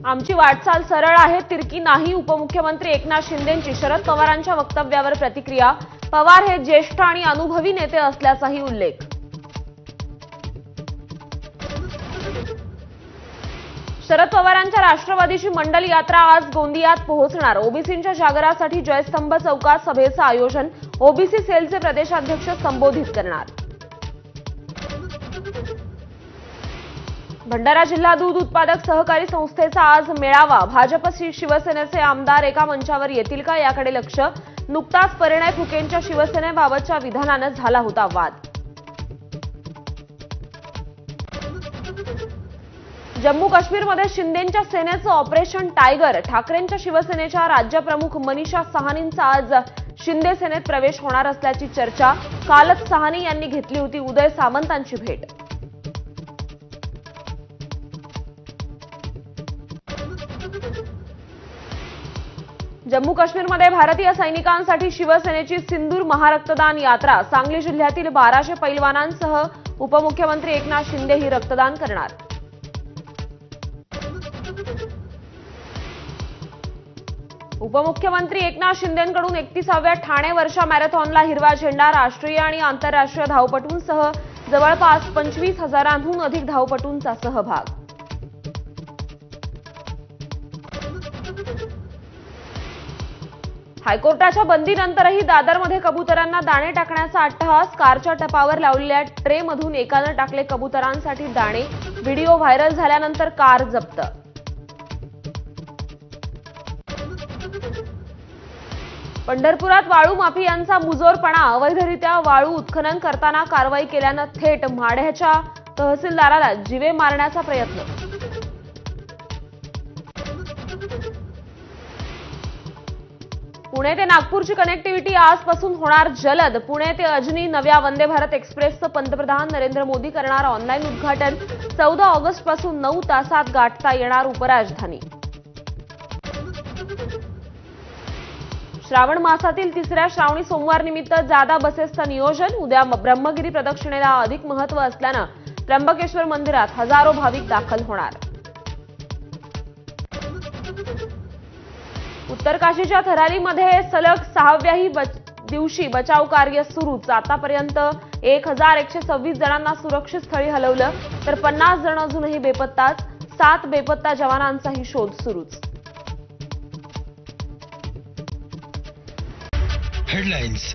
आमची वाटचाल सरळ आहे, तिरकी नाही. उपमुख्यमंत्री एकनाथ शिंदेंची शरद पवारांच्या वक्तव्यावर प्रतिक्रिया. पवार हे ज्येष्ठ आणि अनुभवी नेते असल्याचाही उल्लेख. शरद पवारांच्या राष्ट्रवादीची मंडल यात्रा आज गोंदियात पोहोचणार. ओबीसींच्या जागरासाठी जयस्तंभ चौकात सभेचं आयोजन. ओबीसी सेलचे प्रदेशाध्यक्ष संबोधित करणार. भंडारा जिल्हा दूध उत्पादक सहकारी संस्थेचा आज मेळावा. भाजप शिवसेनेचे आमदार एका मंचावर येतील का याकडे लक्ष. नुकताच परिणय फुकेंच्या शिवसेनेबाबतच्या विधानानं झाला होता वाद. जम्मू काश्मीरमध्ये शिंदेंच्या सेनेचं ऑपरेशन टायगर. ठाकरेंच्या शिवसेनेच्या राज्यप्रमुख मनीषा सहानींचा आज शिंदे सेनेत प्रवेश होणार असल्याची चर्चा. कालच सहानी यांनी घेतली होती उदय सामंतांची भेट. जम्मू काश्मीरमध्ये भारतीय सैनिकांसाठी शिवसेनेची सिंदूर महारक्तदान यात्रा. सांगली जिल्ह्यातील 1200 पैलवानांसह उपमुख्यमंत्री एकनाथ शिंदे ही रक्तदान करणार. उपमुख्यमंत्री एकनाथ शिंदेंकडून 31व्या ठाणे वर्षा मॅरेथॉनला हिरवा झेंडा. राष्ट्रीय आणि आंतरराष्ट्रीय धावपटूंसह जवळपास 25,000हून अधिक धावपटूंचा सहभाग. हायकोर्टाच्या बंदीनंतरही दादरमध्ये कबुतरांना दाणे टाकण्याचा अट्टहास. कारच्या टपावर लावलेल्या ट्रेमधून एकानं टाकले कबुतरांसाठी दाणे. व्हिडिओ व्हायरल झाल्यानंतर कार जप्त. पंढरपुरात वाळू माफियांचा मुजोरपणा. अवैधरित्या वाळू उत्खनन करताना कारवाई केल्यानं थेट माढ्याच्या तहसीलदाराला जीवे मारण्याचा प्रयत्न. पुणे ते नागपूरची कनेक्टिव्हिटी आजपासून होणार जलद. पुणे ते अजनी नव्या वंदे भारत एक्सप्रेसचं पंतप्रधान नरेंद्र मोदी करणार ऑनलाईन उद्घाटन. 14 ऑगस्टपासून 9 तासात गाठता येणार उपराजधानी. श्रावण मासातील तिसऱ्या श्रावणी सोमवार निमित्त जादा बसेसचं नियोजन. उद्या ब्रह्मगिरी प्रदक्षिणेला अधिक महत्त्व असल्यानं त्र्यंबकेश्वर मंदिरात हजारो भाविक दाखल होणार. उत्तर काशीच्या थरालीमध्ये सलग 6व्याही दिवशी बचाव कार्य सुरूच. आतापर्यंत 1126 जणांना सुरक्षित स्थळी हलवलं तर 50 जण अजूनही बेपत्ताच. 7 बेपत्ता जवानांचाही शोध सुरूच. हेडलाइन्स